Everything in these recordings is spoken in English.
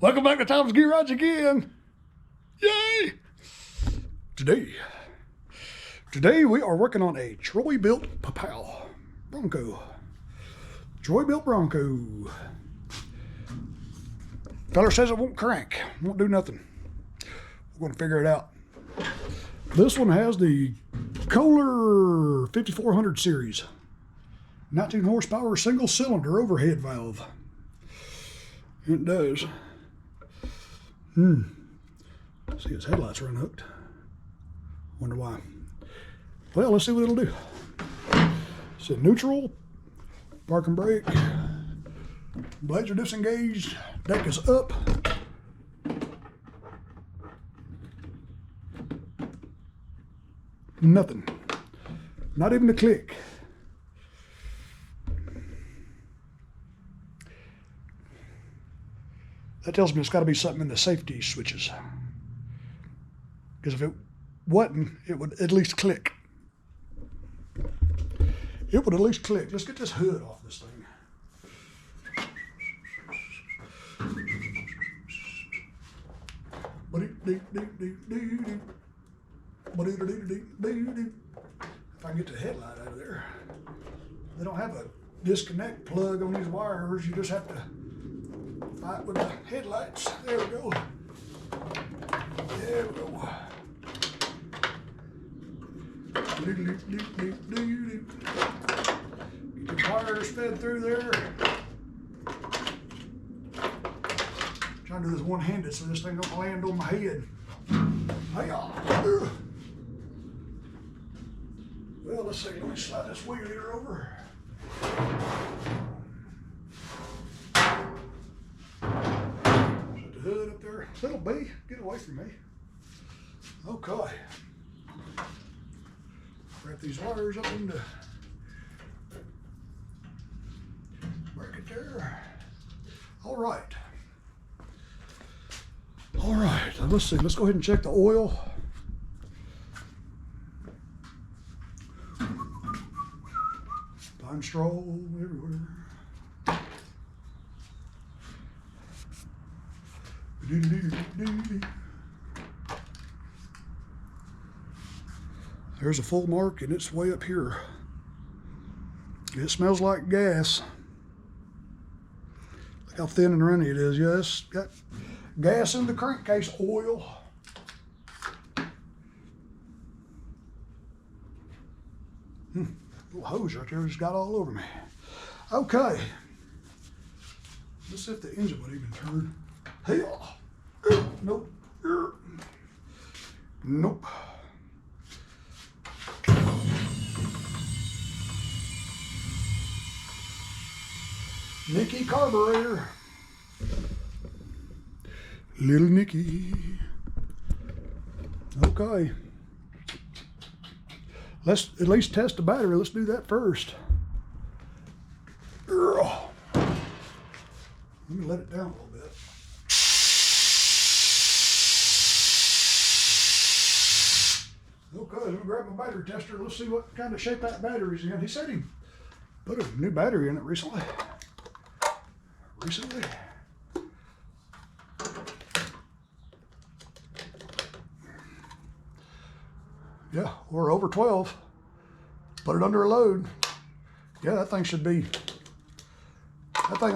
Welcome back to Tom's Garage again. Yay! Today we are working on a Troy-Bilt Bronco. Troy-Bilt Bronco. Feller says it won't crank, won't do nothing. We're gonna figure it out. This one has the Kohler 5400 series. 19 horsepower single cylinder overhead valve. It does. See, its headlights are unhooked. Wonder why. Well, let's see what it'll do. It's in neutral, park and brake, blades are disengaged, deck is up. Nothing. Not even a click. That tells me it's got to be something in the safety switches. Because if it wasn't, it would at least click. It would at least click. Let's get this hood off this thing. If I can get the headlight out of there. They don't have a disconnect plug on these wires. You just have to fight with the headlights. There we go. There we go. Get the wires fed through there. Trying to do this one-handed so this thing don't land on my head. Hi-ya. Well, let's see. Let me slide this wheel here over. Set the hood up there. Little B, get away from me. Okay. Wrap these wires up into bracket there. All right. All right, let's see. Let's go ahead and check the oil. Pine straw everywhere. There's a full mark and it's way up here. It smells like gas. Look how thin and runny it is. Yes, got gas in the crankcase oil. Little hose right there just got all over me. Okay. Let's see if the engine would even turn. Hey, nope. Nope. Nicky carburetor. Little Nicky. Okay. Let's at least test the battery. Let's do that first. Let me let it down a little bit. Okay, let me grab my battery tester. Let's see what kind of shape that battery's in. He said he put a new battery in it recently. Yeah, we're over 12. Put it under a load. Yeah, that thing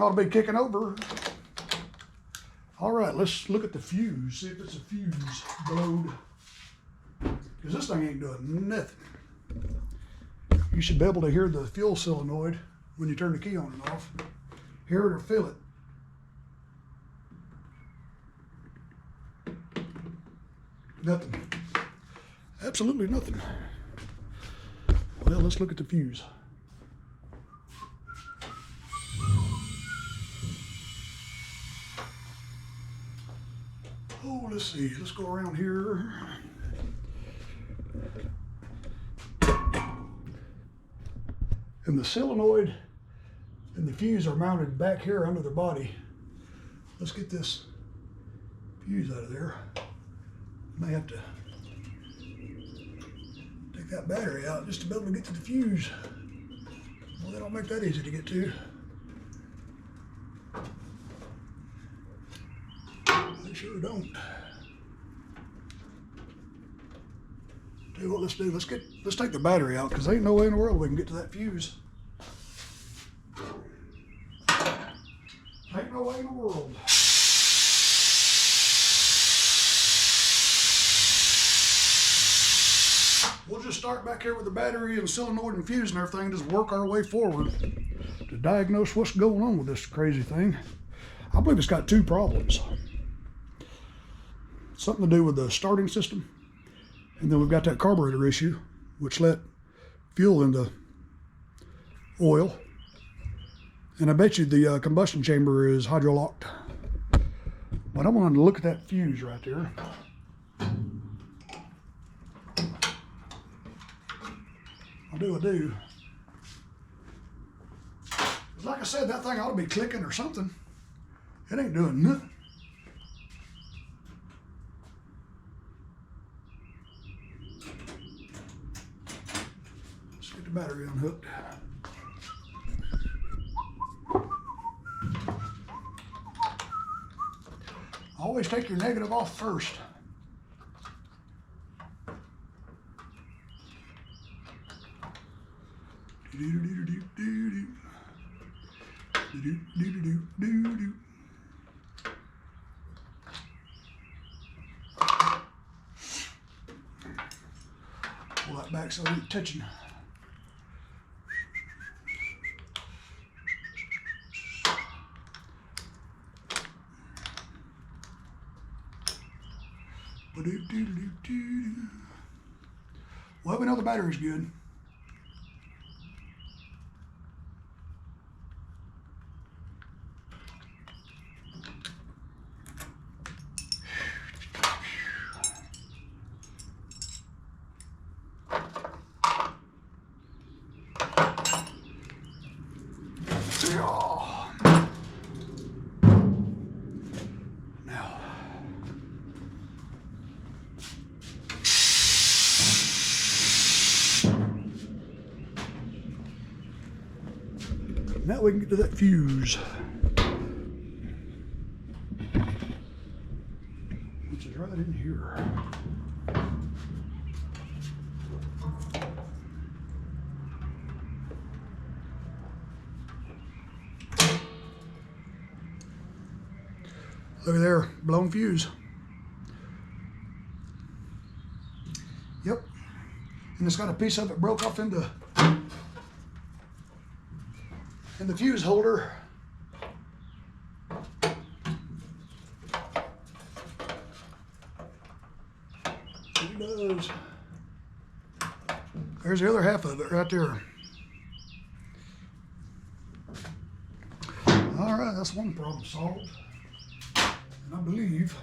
ought to be kicking over. All right, let's look at the fuse, see if it's a fuse blowed. Because this thing ain't doing nothing. You should be able to hear the fuel solenoid when you turn the key on and off. Hear it or feel it. Nothing. Absolutely nothing. Well, let's look at the fuse. Oh, let's see. Let's go around here. And the solenoid and the fuse are mounted back here under the body. Let's get this fuse out of there. May have to take that battery out just to be able to get to the fuse. Well, they don't make that easy to get to. They sure don't. Tell you what, let's do. Let's take the battery out, because there ain't no way in the world we can get to that fuse. Ain't no way in the world. We'll just start back here with the battery and solenoid and fuse and everything, just work our way forward to diagnose what's going on with this crazy thing. I believe it's got two problems. Something to do with the starting system, and then we've got that carburetor issue, which let fuel into oil. And I bet you the combustion chamber is hydrolocked. But I wanted to look at that fuse right there. I do. Like I said, that thing ought to be clicking or something. It ain't doing nothing. Let's get the battery unhooked. Always take your negative off first. Pull that back so it ain't touching. Well, we know the battery's good. Now, now we can get to that fuse, which is right in here. Look at there, blown fuse. Yep. And it's got a piece of it broke off in the fuse holder. It does. There's the other half of it right there. All right, that's one problem solved. And I believe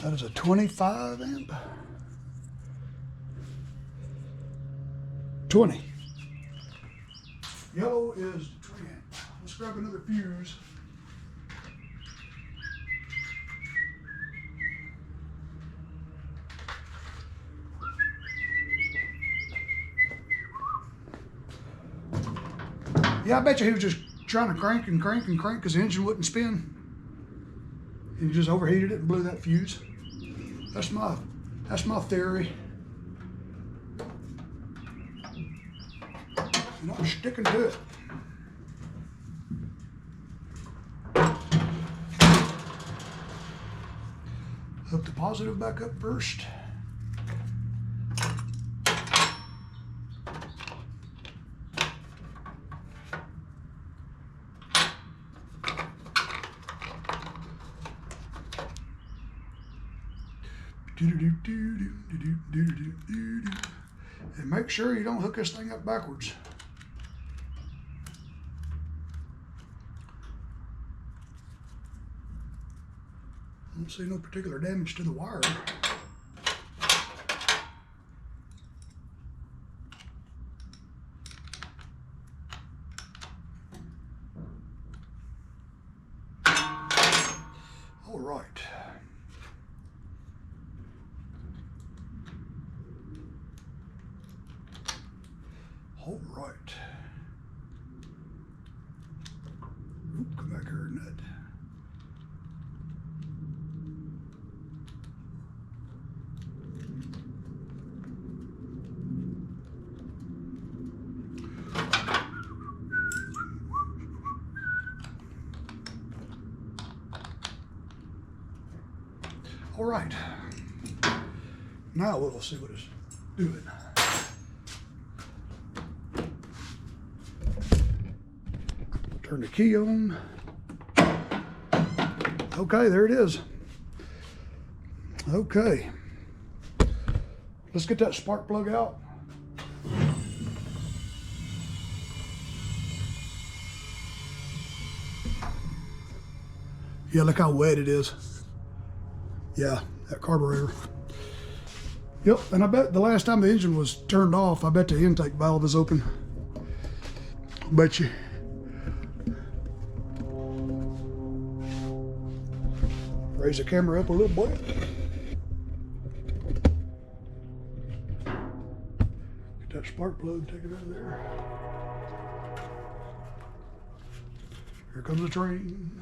that is a 25 amp. 20. Yellow is 20 amp. Let's grab another fuse. Yeah, I bet you he was just trying to crank and crank and crank because the engine wouldn't spin. And he just overheated it and blew that fuse. That's my theory. And I'm sticking to it. Hook the positive back up first. And make sure you don't hook this thing up backwards. I don't see no particular damage to the wire. All right. All right. Oop, come back here, nut. All right. Now we'll see what it's doing. Turn the key on. Okay, there it is. Okay. Let's get that spark plug out. Yeah, look how wet it is. Yeah, that carburetor. Yep, and I bet the last time the engine was turned off, I bet the intake valve is open. Bet you. Raise the camera up a little bit. Get that spark plug, take it out of there. Here comes the train.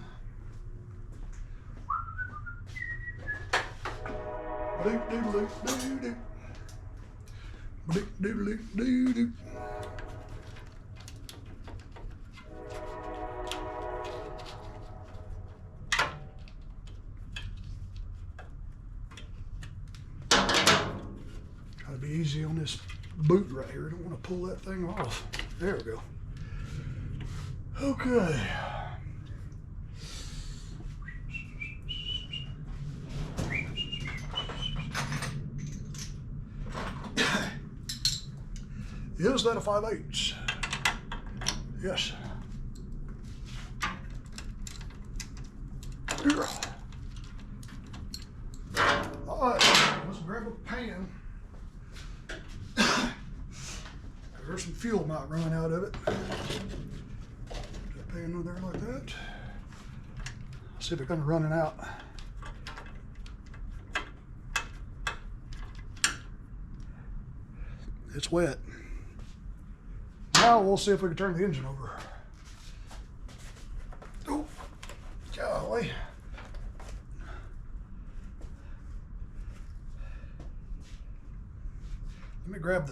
Doop-doodle-doop-doo-doo. Doop-doodle-doo-doo. Try to be easy on this boot right here. I don't want to pull that thing off. There we go. Okay. Is that a 5/8? Yes. All right, let's grab a pan. There's some fuel might run out of it. Put that pan over there like that. See if it's gonna run it out. It's wet. Now we'll see if we can turn the engine over. Oh, golly. Let me grab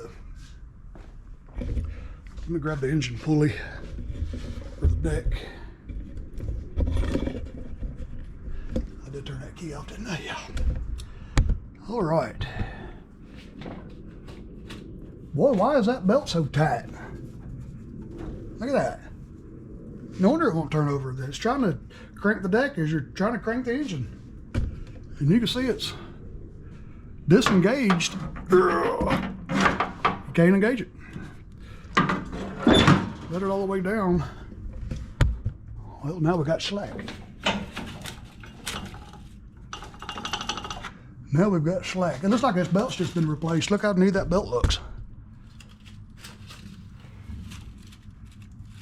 the engine pulley for the deck. I did turn that key off, didn't I? Yeah. All right. Boy, why is that belt so tight? Look at that. No wonder it won't turn over. It's trying to crank the deck as you're trying to crank the engine. And you can see it's disengaged. You can't engage it. Let it all the way down. Well, now we got slack. Now we've got slack. It looks like this belt's just been replaced. Look how neat that belt looks.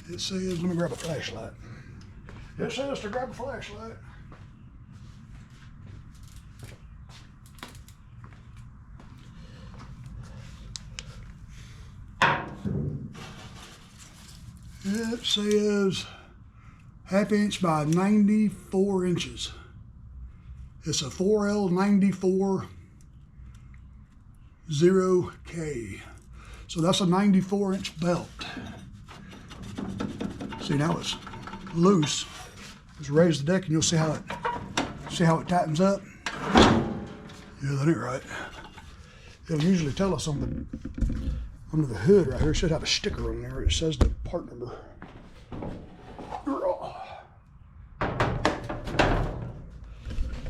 It says, let me grab a flashlight. It says to grab a flashlight. It says 1/2 inch by 94 inches. It's a 4L94 0K. So that's a 94-inch belt. See, now it's loose. Just raise the deck and you'll see how it tightens up. Yeah, that ain't right. It'll usually tell us on the under the hood right here. It should have a sticker on there. It says the part number.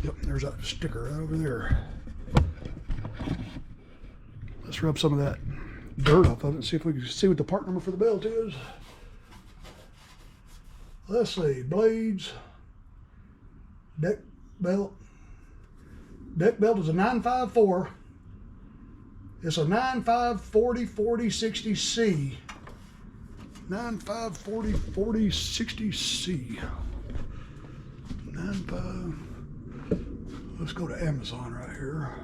Yep, there's that sticker right over there. Let's rub some of that dirt off of it and see if we can see what the part number for the belt is. Let's see, blades, deck belt. Deck belt is a 954. It's a 95404060C. 95404060C. 95. Let's go to Amazon right here.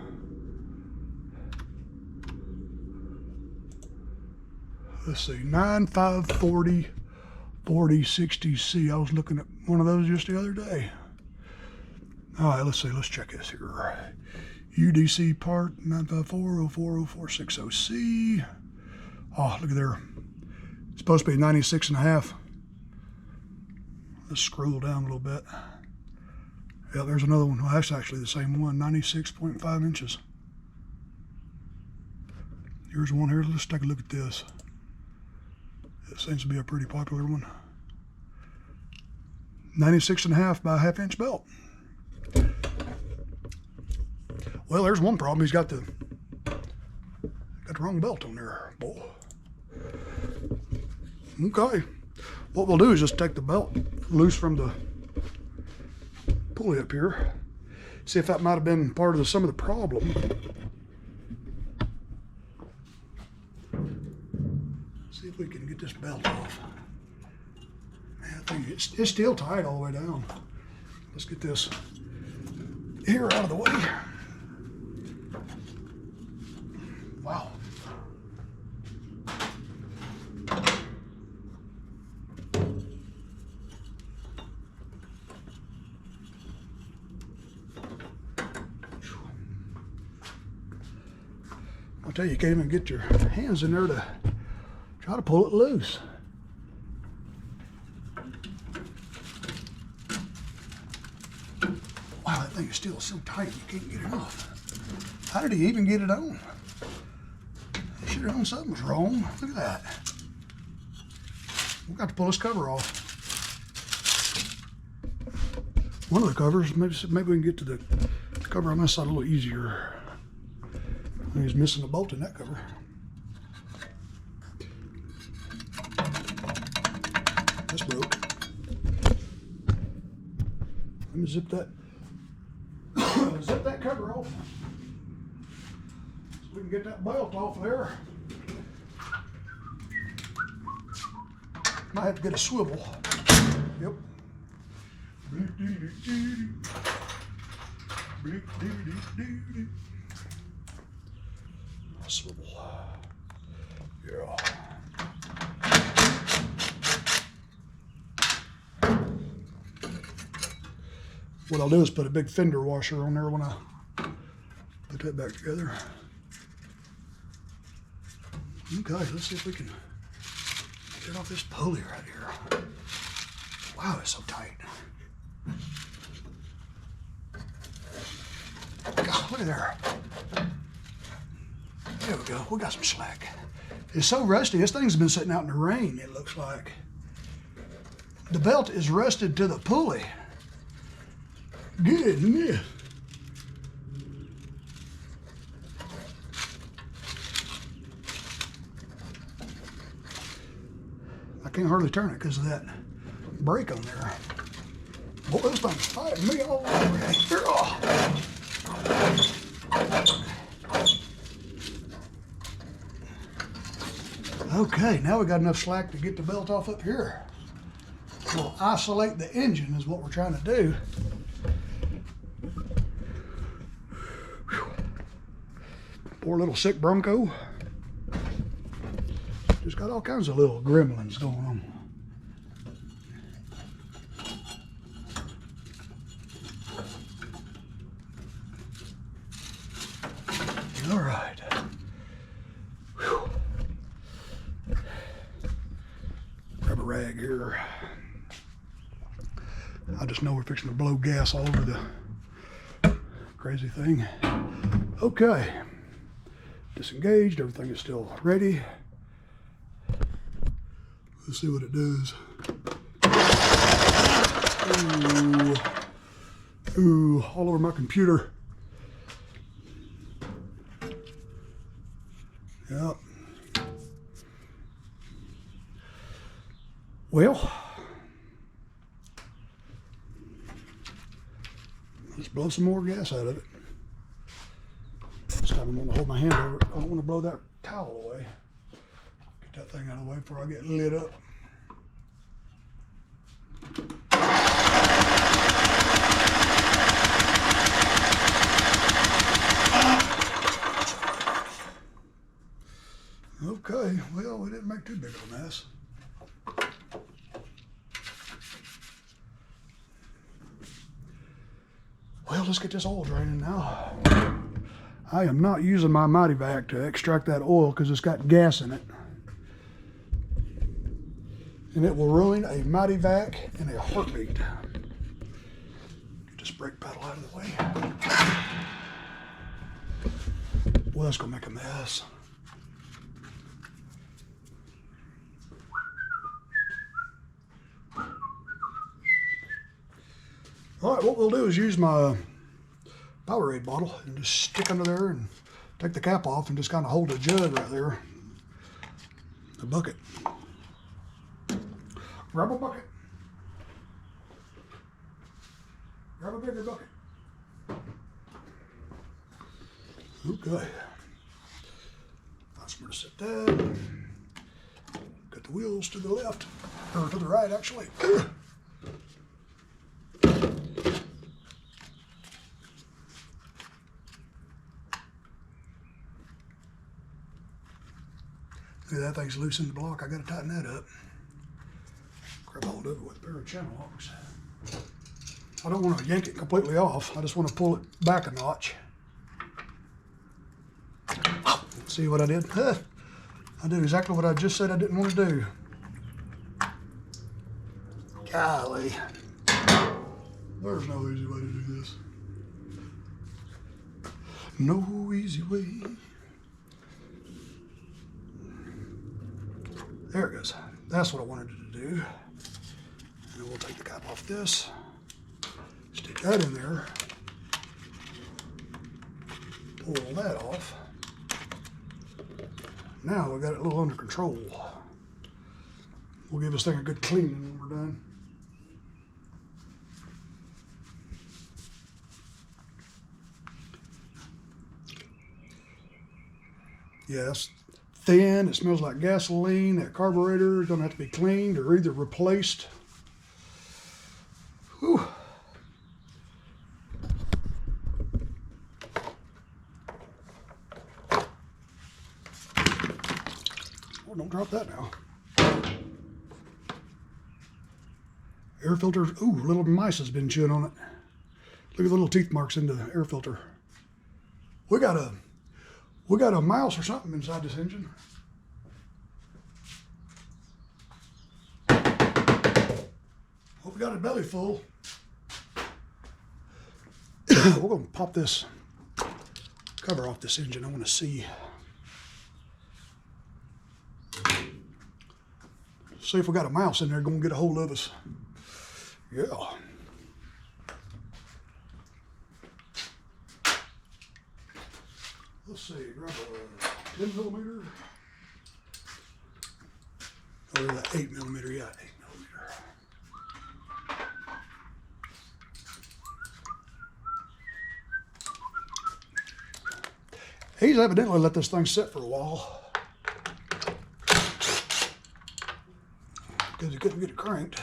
Let's see, 95404060C. I was looking at one of those just the other day. All right, let's see, let's check this here. UDC part 954040460C. Oh, look at there. It's supposed to be 96.5. Let's scroll down a little bit. Yeah, there's another one. Well, that's actually the same one, 96.5 inches. Here's one here. Let's take a look at this. It seems to be a pretty popular one. 96.5 by a half-inch belt. Well, there's one problem. He's got the wrong belt on there, boy. Okay. What we'll do is just take the belt loose from the pulley up here. See if that might have been part of some of the problem. See if we can get this belt off. Man, I think it's still tight all the way down. Let's get this here out of the way. Wow. I'll tell you, you can't even get your hands in there to try to pull it loose. Wow, that thing is still so tight you can't get it off. How did he even get it on? He should have known something was wrong. Look at that. We've got to pull this cover off. One of the covers, maybe we can get to the cover on this side a little easier. He's missing a bolt in that cover. That's broke. Let me zip that cover off so we can get that belt off there. Might have to get a swivel. Yep. Swivel. Yeah. What I'll do is put a big fender washer on there when I put that back together. Okay, let's see if we can get off this pulley right here. Wow, it's so tight. God, look at there. There we go, we got some slack. It's so rusty, this thing's been sitting out in the rain, it looks like. The belt is rusted to the pulley. Goodness. I can't hardly turn it because of that brake on there. Boy, this thing's fighting me all over here. Oh. Okay, now we got enough slack to get the belt off up here. We'll isolate the engine is what we're trying to do. Whew. Poor little sick Bronco. Just got all kinds of little gremlins going on. All right. Grab a rag here. I just know we're fixing to blow gas all over the crazy thing. Okay. Disengaged, everything is still ready. Let's see what it does. Ooh. Ooh, all over my computer. Yep. Well, let's blow some more gas out of it. This time I'm going to hold my hand over it. I don't want to blow that towel away. Get that thing out of the way before I get lit up. Okay, well, we didn't make too big of a mess. Well, let's get this oil draining now. I am not using my Mighty Vac to extract that oil because it's got gas in it. And it will ruin a Mighty Vac in a heartbeat. Get this brake pedal out of the way. Well, that's gonna make a mess. All right, what we'll do is use my Powerade bottle and just stick under there and take the cap off and just kind of hold the jug right there. The bucket. Grab a bucket. Grab a bigger bucket. Okay. That's where to set that. Got the wheels to the left, or to the right actually. That thing's loose in the block. I gotta tighten that up. Grab hold of it with a pair of channel locks. I don't want to yank it completely off. I just want to pull it back a notch. See what I did? I did exactly what I just said I didn't want to do. Golly. There's no easy way to do this. No easy way. There it goes. That's what I wanted it to do. And then we'll take the cap off this, stick that in there, pull that off. Now we got it a little under control. We'll give this thing a good cleaning when we're done. Yeah, that's thin, it smells like gasoline. That carburetor is gonna have to be cleaned or either replaced. Whew. Oh, don't drop that now. Air filter, ooh, little mice has been chewing on it. Look at the little teeth marks in the air filter. We got a mouse or something inside this engine. Hope we got a belly full. We're gonna pop this cover off this engine. I want to see if we got a mouse in there gonna get a hold of us. Yeah. Let's see, grab a 10 millimeter. Or that 8 millimeter, yeah, 8 millimeter. He's evidently let this thing sit for a while because he couldn't get it cranked.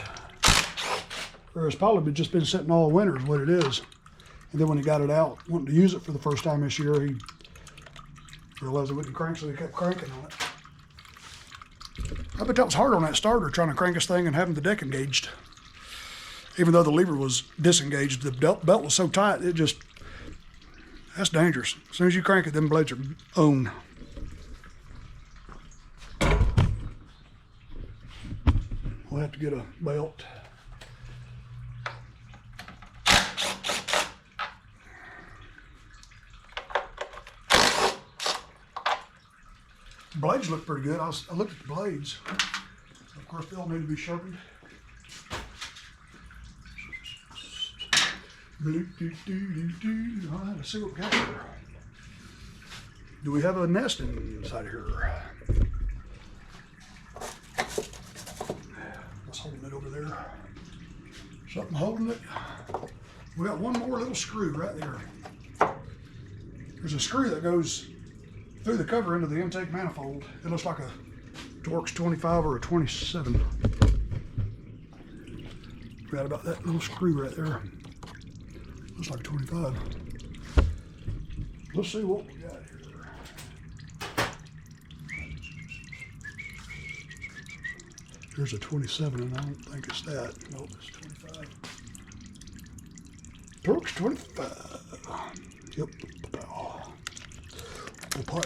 Or it's probably just been sitting all winter is what it is. And then when he got it out, wanting to use it for the first time this year, he realized it wouldn't crank, so he kept cranking on it. I bet that was hard on that starter, trying to crank this thing and having the deck engaged. Even though the lever was disengaged, the belt was so tight, it just, that's dangerous. As soon as you crank it, them blades are on. We'll have to get a belt. Blades look pretty good. I looked at the blades. Of course, they all need to be sharpened. All right, let's see what we got here. Do we have a nest inside here? What's holding it over there? Something holding it. We got one more little screw right there. There's a screw that goes through the cover into the intake manifold. It looks like a Torx 25 or a 27. Right about that little screw right there. Looks like a 25. Let's see what we got here. There's a 27 and I don't think it's that. Nope, it's 25. Torx 25. Yep. Pile.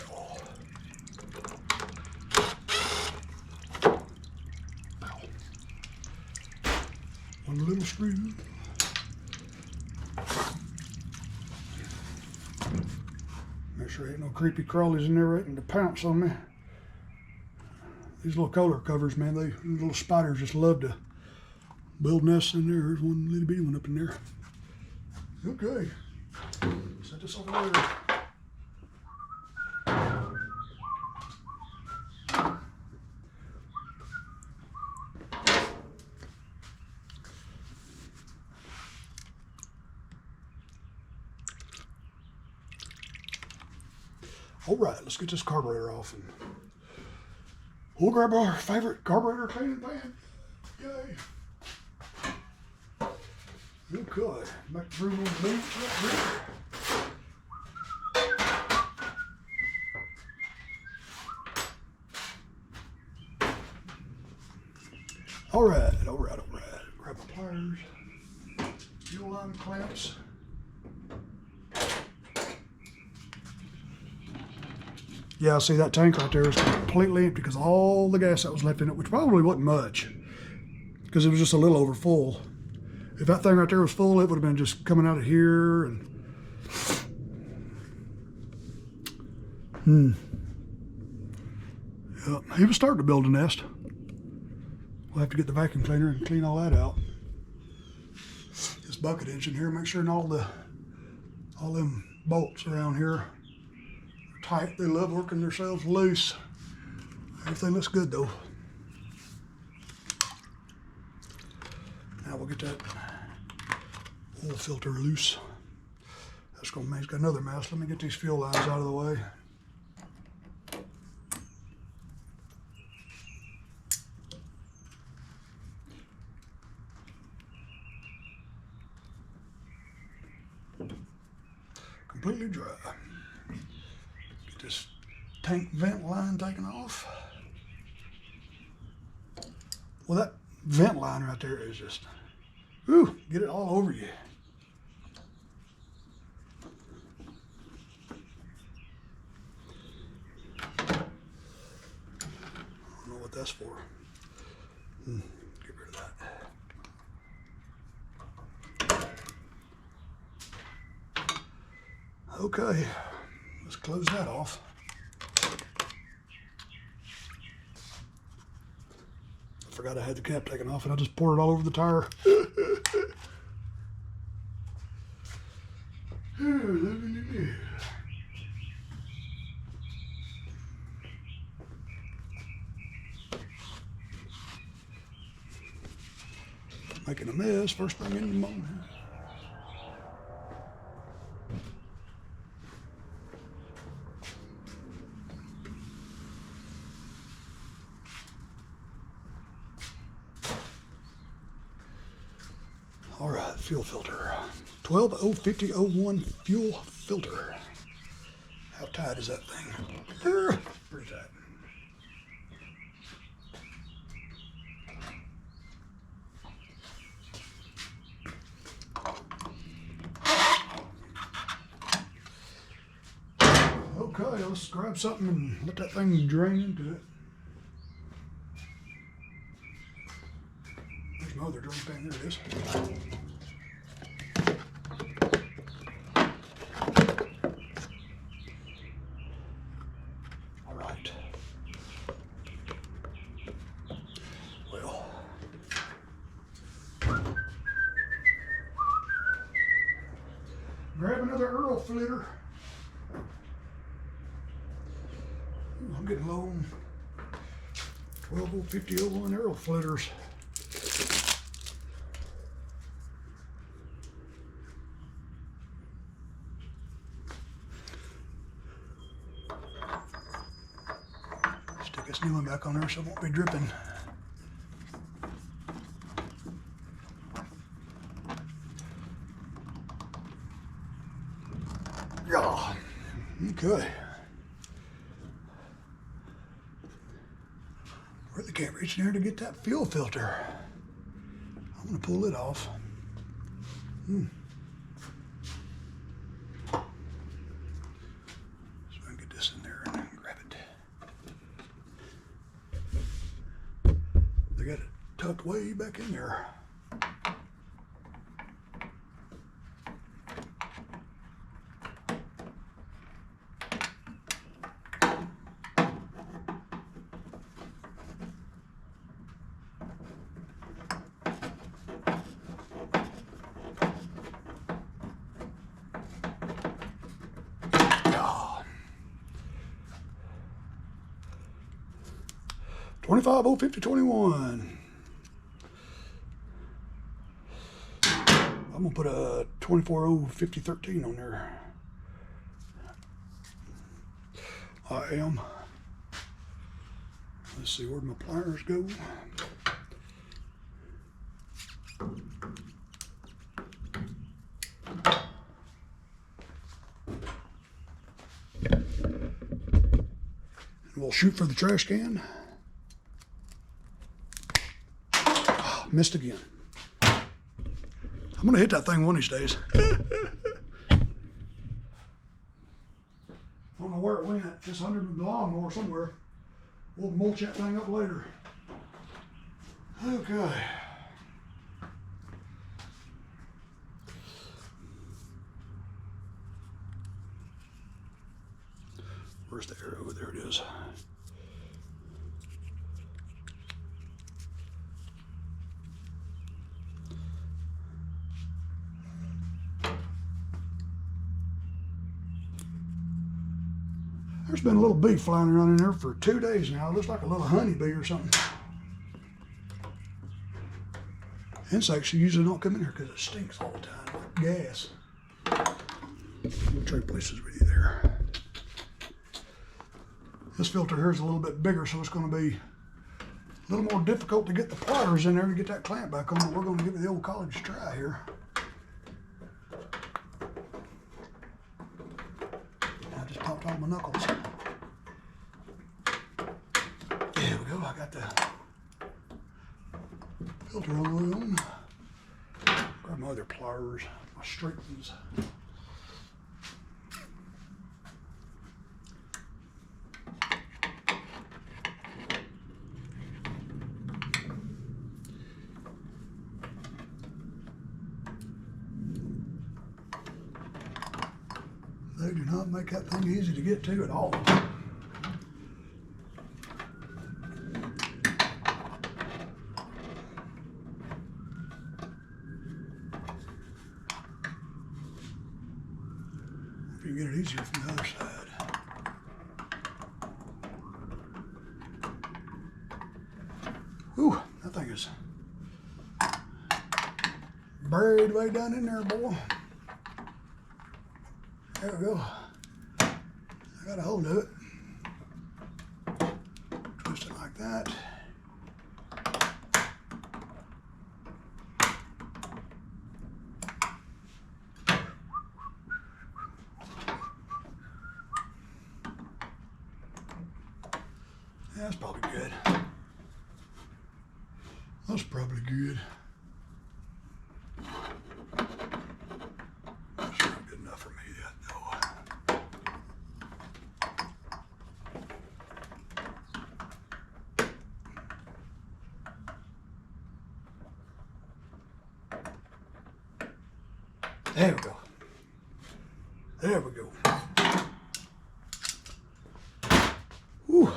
One little screw. Sure ain't no creepy crawlies in there waiting to pounce on me. These little Kohler covers, man, these little spiders just love to build nests in there. There's one little bitty one up in there. Okay, set this over there. All right, let's get this carburetor off and we'll grab our favorite carburetor cleaning pan. Yay. Okay, back through a little beat right here. All right. Grab my pliers, fuel line clamps. Yeah, see that tank right there is completely empty because all the gas that was left in it, which probably wasn't much, because it was just a little over full. If that thing right there was full, it would have been just coming out of here and Yep, he was starting to build a nest. We'll have to get the vacuum cleaner and clean all that out. This bucket engine here, make sure all them bolts around here are tight. They love working themselves loose. Everything looks good though. Now we'll get that oil filter loose. That's gonna make another mess. Let me get these fuel lines out of the way. Completely dry. Get this tank vent line taken off. Well, that vent line right there is just, ooh, get it all over you. I don't know what that's for. Get rid of that. Okay, let's close that off. I forgot I had the cap taken off and I just poured it all over the tire. Making a mess first thing in the morning. All right, fuel filter. 1205001 fuel filter. How tight is that thing? Pretty tight. Okay, let's grab something and let that thing drain into it. There's my other drain pan, there it is. All right. Well, grab another Earl flitter. I'm getting low on 1205001 Earl flitters. Stick this new one back on there so it won't be dripping. Yeah, okay. Really can't reach in there to get that fuel filter. I'm gonna pull it off. So I can get this in there and grab it. They got it tucked way back in there. 25-0-50-21. I'm gonna put a 24-0-50-13 on there. I am. Let's see, where'd my pliers go? We'll shoot for the trash can. Oh, missed again. I'm gonna hit that thing one of these days. I don't know where it went. Just under the lawnmower somewhere. We'll mulch that thing up later. Okay. Where's the arrow? There it is. There's been a little bee flying around in there for 2 days now. It looks like a little honeybee or something. Insects usually don't come in here because it stinks all the time, like gas. We'll trade places with you there. This filter here is a little bit bigger, so it's going to be a little more difficult to get the pliers in there to get that clamp back on, but we're going to give it the old college try here. I just popped all my knuckles. There we go, I got the filter all the way on. Grab my other pliers, my straight ones. They do not make that thing easy to get to at all. If you can get it easier from the other side. Ooh, that thing is buried way down in there, boy. There we go. I got a hold of it. Twist it like that. That's probably good. That's probably good. That's not good enough for me yet, though. There we go. There we go. Whew.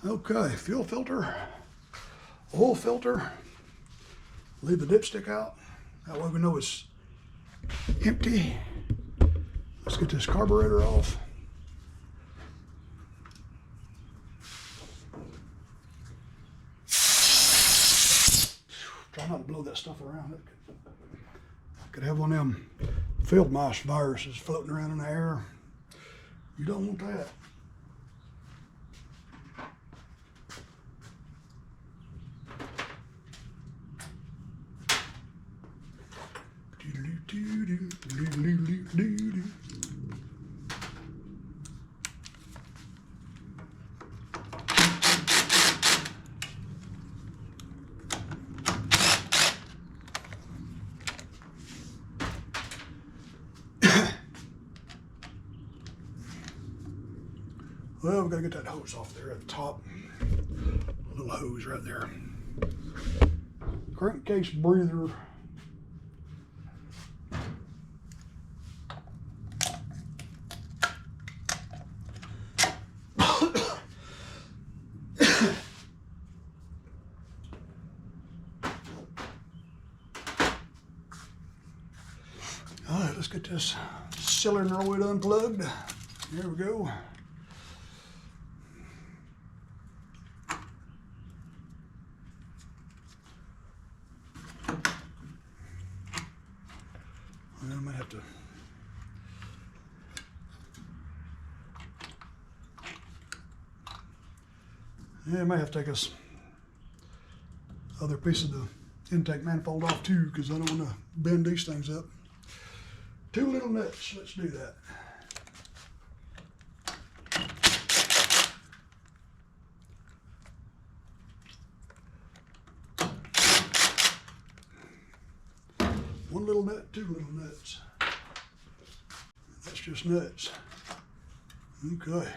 Okay, fuel filter, oil filter. Leave the dipstick out. That way we know it's empty. Let's get this carburetor off. Try not to blow that stuff around. It could have one of them field mouse viruses floating around in the air. You don't want that. Well, we gotta get that hose off there at the top. A little hose right there. Crankcase breather. All right, let's get this solenoid unplugged. There we go. have to. Yeah, I may have to take this other piece of the intake manifold off too, because I don't want to bend these things up. 2 little nuts. Let's do that. One little nut, 2 little nuts. That's just nuts. Okay.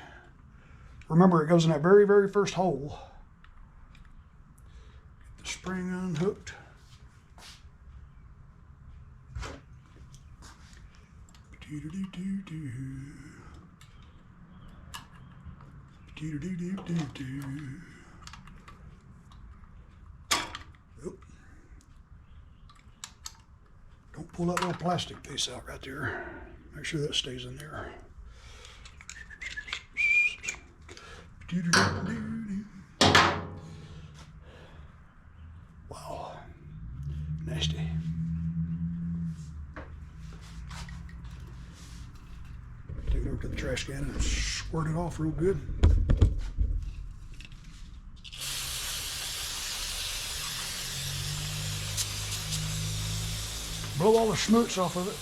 Remember, it goes in that very, very first hole. Get the spring unhooked. Oop. Don't pull that little plastic piece out right there. Make sure that stays in there. Wow, nasty. Take it over to the trash can and squirt it off real good. Blow all the schmutz off of it.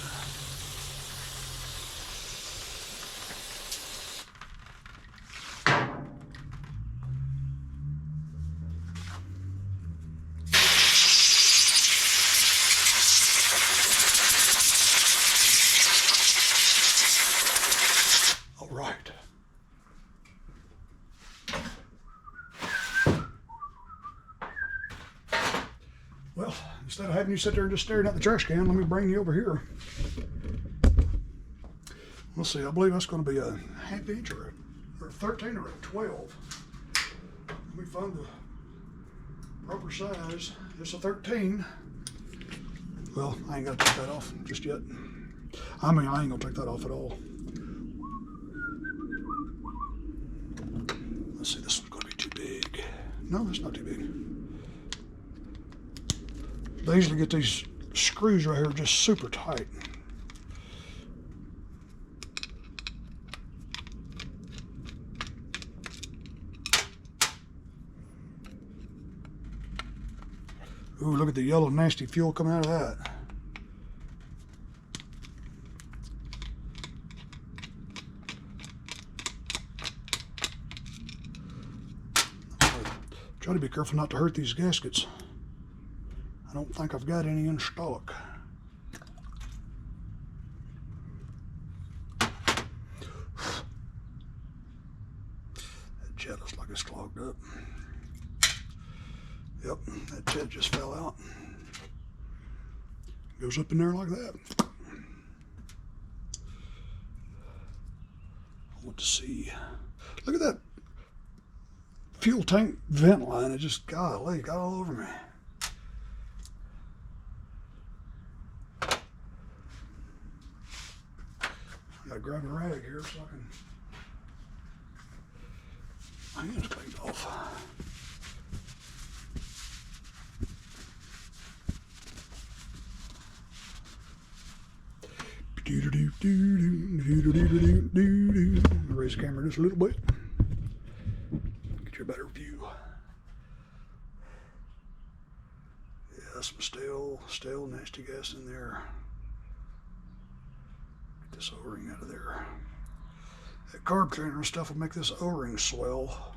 Well, instead of having you sit there and just staring at the trash can, let me bring you over here. Let's see, I believe that's going to be a 1/2 inch or a 13 or a 12. Let me find the proper size. It's a 13. Well, I ain't got to take that off just yet. I mean, I ain't going to take that off at all. Let's see, this one's going to be too big. No, it's not too big. They usually get these screws right here just super tight. Ooh, look at the yellow nasty fuel coming out of that. Try to be careful not to hurt these gaskets. I don't think I've got any in stock. That jet looks like it's clogged up. Yep, that jet just fell out. Goes up in there like that. I want to see. Look at that fuel tank vent line. It just, golly, got all over me. I gotta grab a rag here so I can. My hands cleaned off. Raise the camera just a little bit. Get you a better view. Yeah, some stale, nasty gas in there. Get this O-ring out of there. That carb cleaner and stuff will make this O-ring swell.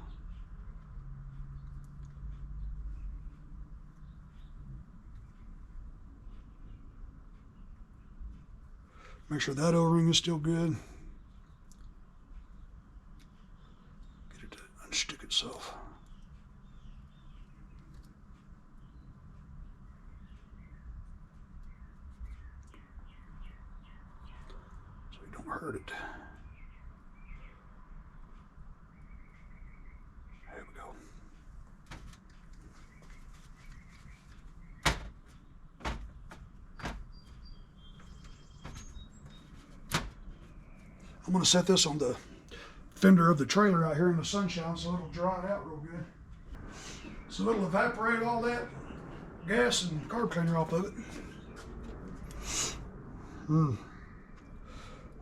Make sure that O-ring is still good. Get it to unstick itself. So you don't hurt it. There we go. I'm going to set this on the fender of the trailer out here in the sunshine so it'll dry it out real good. So it'll evaporate all that gas and carb cleaner off of it.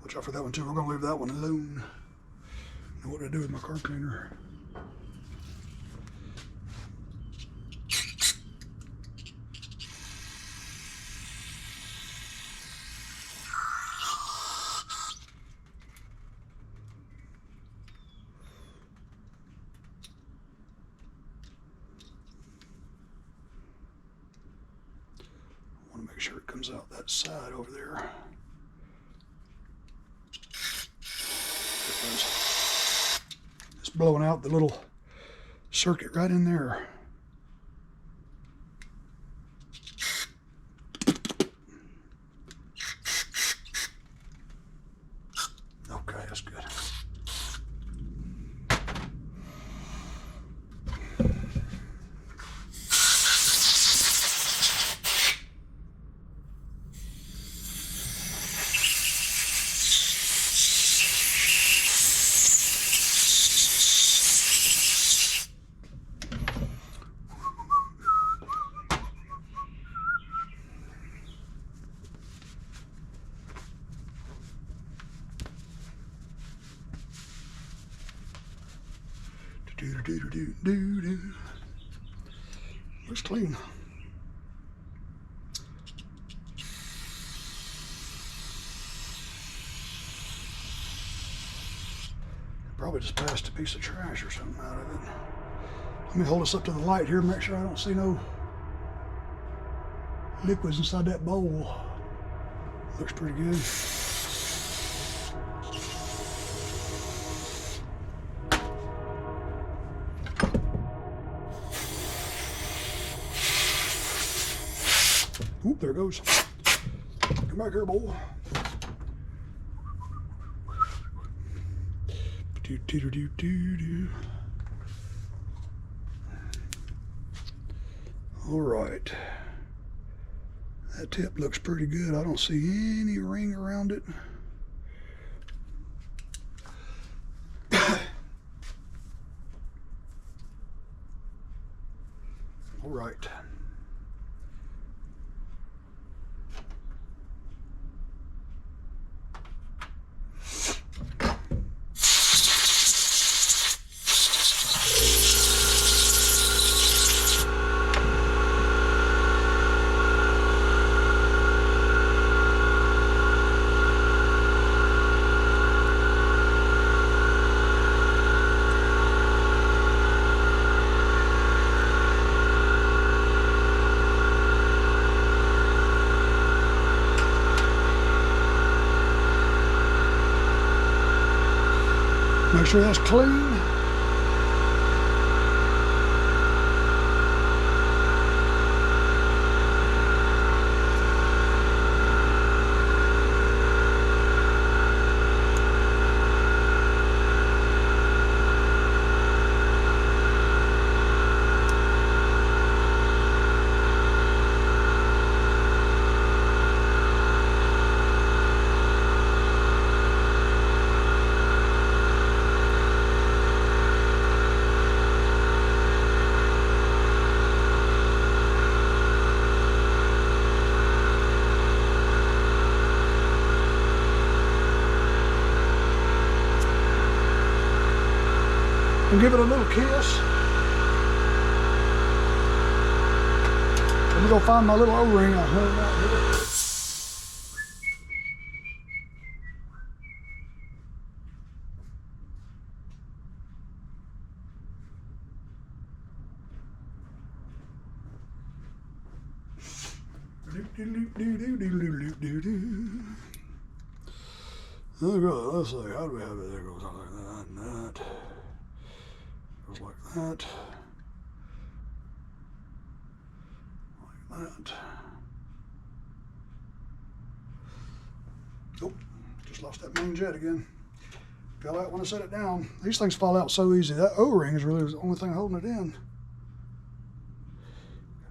Watch out for that one too. We're gonna leave that one alone. Now what do I do with my car cleaner? I want to make sure it comes out that side over there. It's blowing out the little circuit right in there. Okay, that's good. Do. Looks clean. Probably just passed a piece of trash or something out of it. Let me hold this up to the light here and make sure I don't see no liquids inside that bowl. Looks pretty good. Oop, there it goes. Come back here, boy. All right. That tip looks pretty good. I don't see any ring around it. All right. Make sure that's clean. And give it a little kiss. Let me go find my little O-ring I hung out here. Oh God, let's see, how do we have it? There goes like that and that. Goes like that. Like that. Oh, just lost that main jet again. Fell out when I set it down. These things fall out so easy. That O-ring is really the only thing holding it in.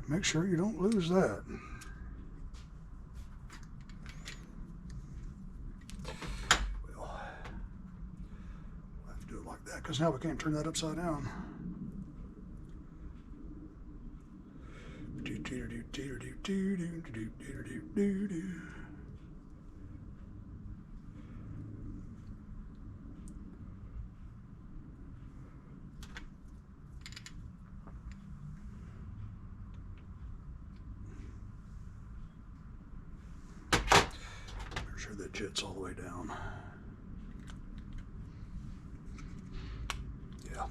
Make sure you don't lose that. Well, we'll have to do it like that because now we can't turn that upside down. jets all the way down. Yeah.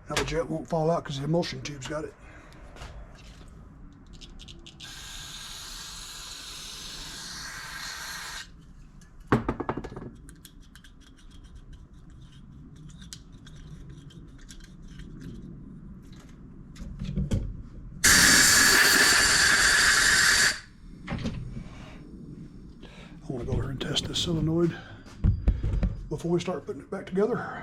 Now the jet won't fall out because the emulsion tube's got it. I want to go over and test this solenoid before we start putting it back together.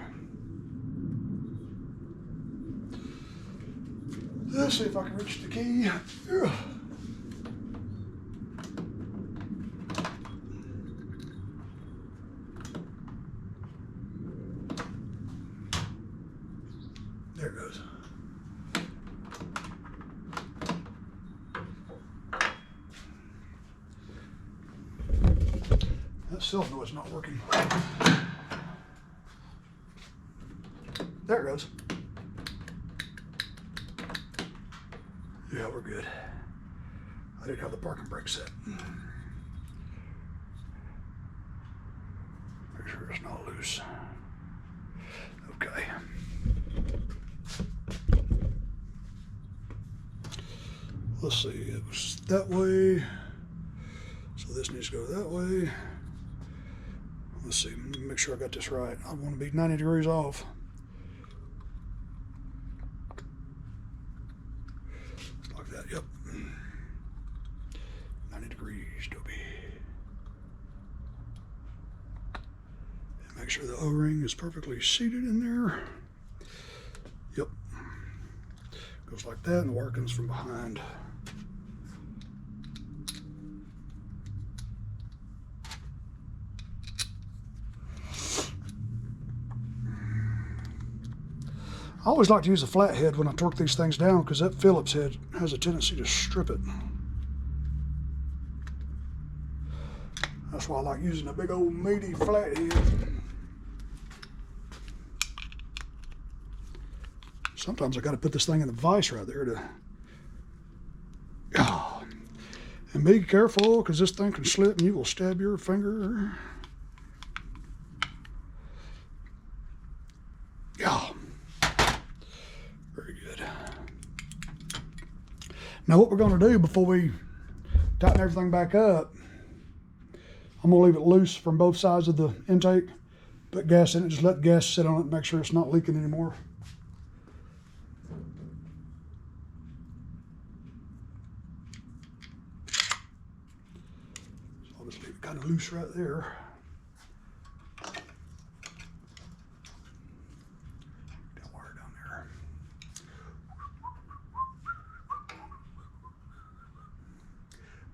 Let's see if I can reach the key. Ugh. There it goes. That solenoid's not working. There it goes. Yeah, we're good. I didn't have the parking brake set. Make sure it's not loose. Okay. Let's see, it was that way. So this needs to go that way. Let's see, make sure I got this right. I want to be 90 degrees off. Like that, yep. 90 degrees, Toby. And make sure the O-ring is perfectly seated in there. Yep. Goes like that, and the wire comes from behind. I always like to use a flat head when I torque these things down because that Phillips head has a tendency to strip it. That's why I like using a big old meaty flat head. Sometimes I got to put this thing in the vise right there to... Oh. And be careful because this thing can slip and you will stab your finger. Oh. Very good. Now what we're going to do before we tighten everything back up, I'm going to leave it loose from both sides of the intake, put gas in it, just let the gas sit on it and make sure it's not leaking anymore. So I'll just leave it kind of loose right there.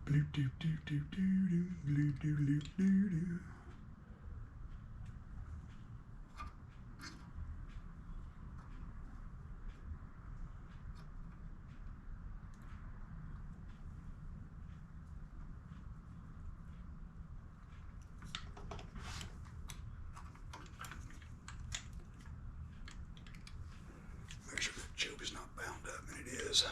Blue doo doo doo doo doo, blue doo doo doo doo. Make sure that choke is not bound up, and it is.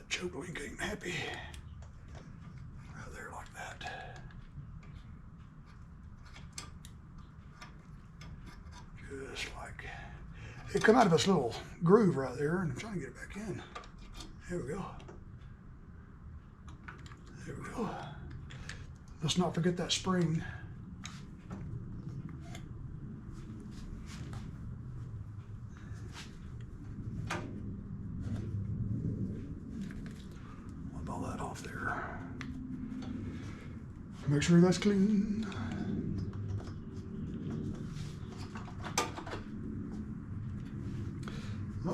Choke link ain't happy. Right there like that. Just like it come out of this little groove right there, and I'm trying to get it back in. There we go. There we go. Let's not forget that spring. Make sure that's clean.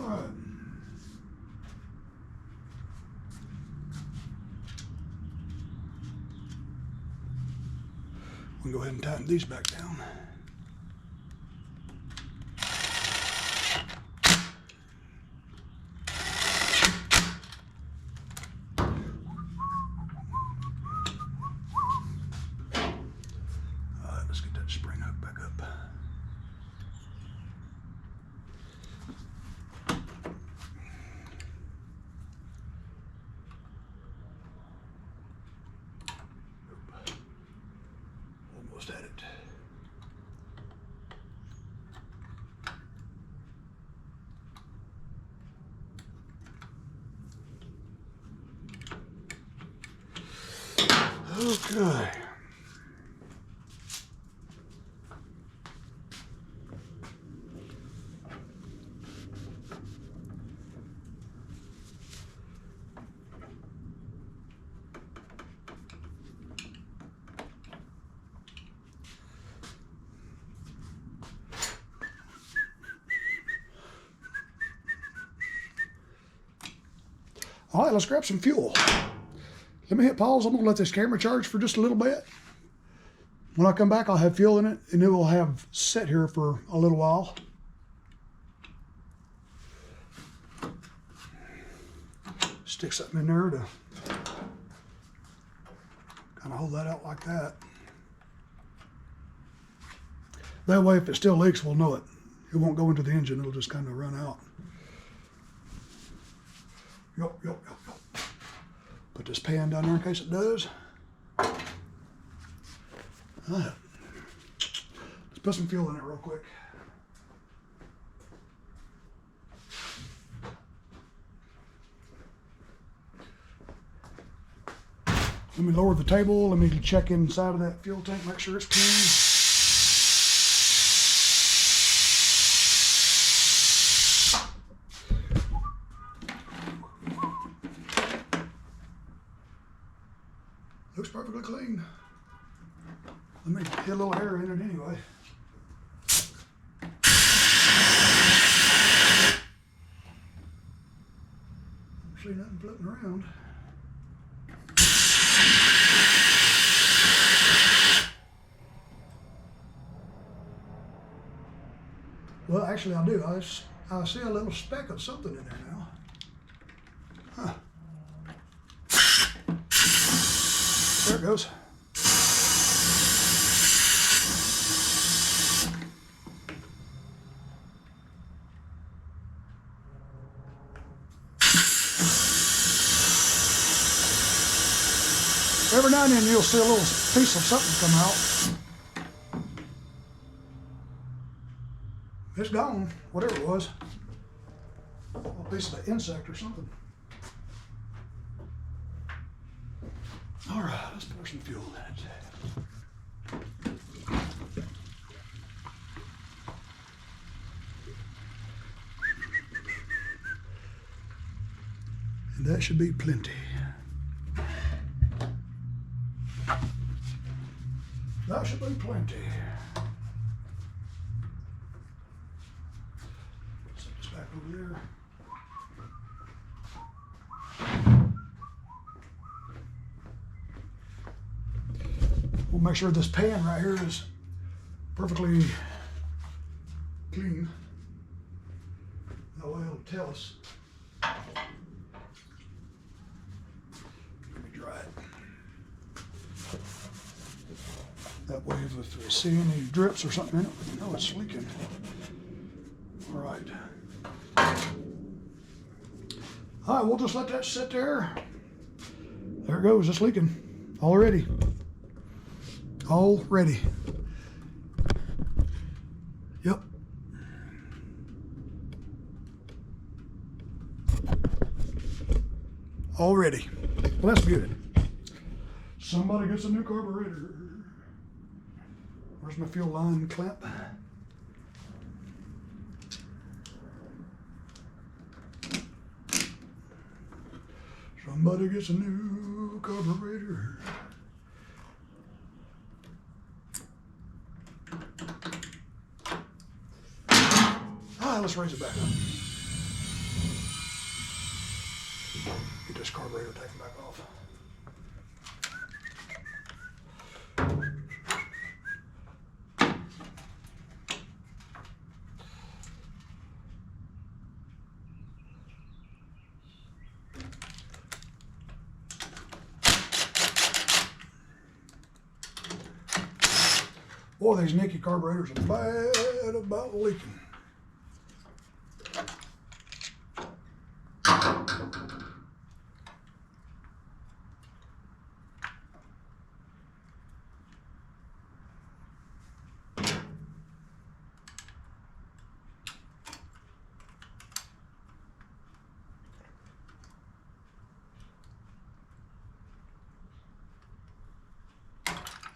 right. We can go ahead and tighten these back down. All right, let's get that spring hook back up. Almost at it. Okay. All right, let's grab some fuel. Let me hit pause. I'm gonna let this camera charge for just a little bit. When I come back, I'll have fuel in it, and it will have set here for a little while. Stick something in there to kind of hold that out like that. That way, if it still leaks, we'll know it. It won't go into the engine. It'll just kind of run out. Yup. Put this pan down there in case it does. All right. Let's put some fuel in it real quick. Let me lower the table. Let me check inside of that fuel tank, make sure it's clean. Looks perfectly clean. Let me get a little air in it anyway. Don't see nothing floating around. Well, actually I do. I see a little speck of something in there now. Huh. There it goes. Every now and then you'll see a little piece of something come out. It's gone, whatever it was. A piece of an insect or something. All right, let's pour some fuel in it. And that should be plenty. That should be plenty. Set this back over there. We'll make sure this pan right here is perfectly clean. That way it'll tell us. Let me dry it. That way if we see any drips or something in it, we know it's leaking. All right. All right, we'll just let that sit there. There it goes, it's leaking already. Already. Yep. Already. Well, that's good. Somebody gets a new carburetor. Where's my fuel line clamp? Somebody gets a new carburetor. Let's raise it back up. Get this carburetor taken back off. Boy, these Nicky carburetors are bad about leaking.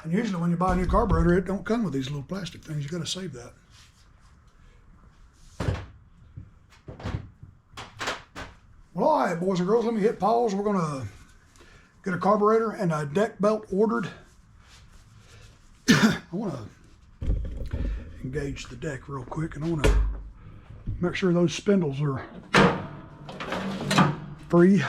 And usually when you buy a new carburetor, it don't come with these little plastic things. You got to save that. Well, all right, boys and girls, let me hit pause. We're going to get a carburetor and a deck belt ordered. I want to engage the deck real quick, and I want to make sure those spindles are free.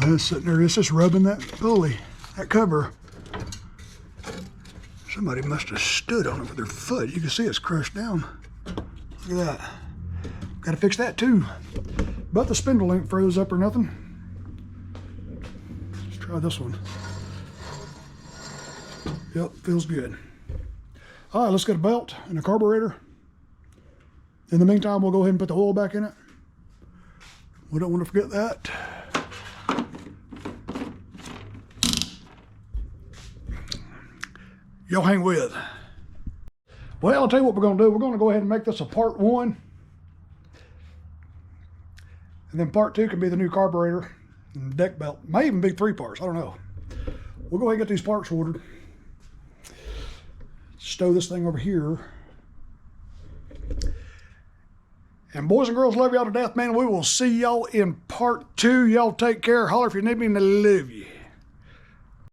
It's sitting there, it's just rubbing that pulley, that cover. Somebody must have stood on it with their foot. You can see it's crushed down. Look at that. Got to fix that too. But the spindle ain't froze up or nothing. Let's try this one. Yep, feels good. All right, let's get a belt and a carburetor. In the meantime, we'll go ahead and put the oil back in it. We don't want to forget that. Y'all hang with. Well, I'll tell you what we're going to do. We're going to go ahead and make this a part 1. And then part 2 can be the new carburetor and deck belt. May even be 3 parts. I don't know. We'll go ahead and get these parts ordered. Stow this thing over here. And boys and girls, love y'all to death, man. We will see y'all in part 2. Y'all take care. Holler if you need me, and I love you.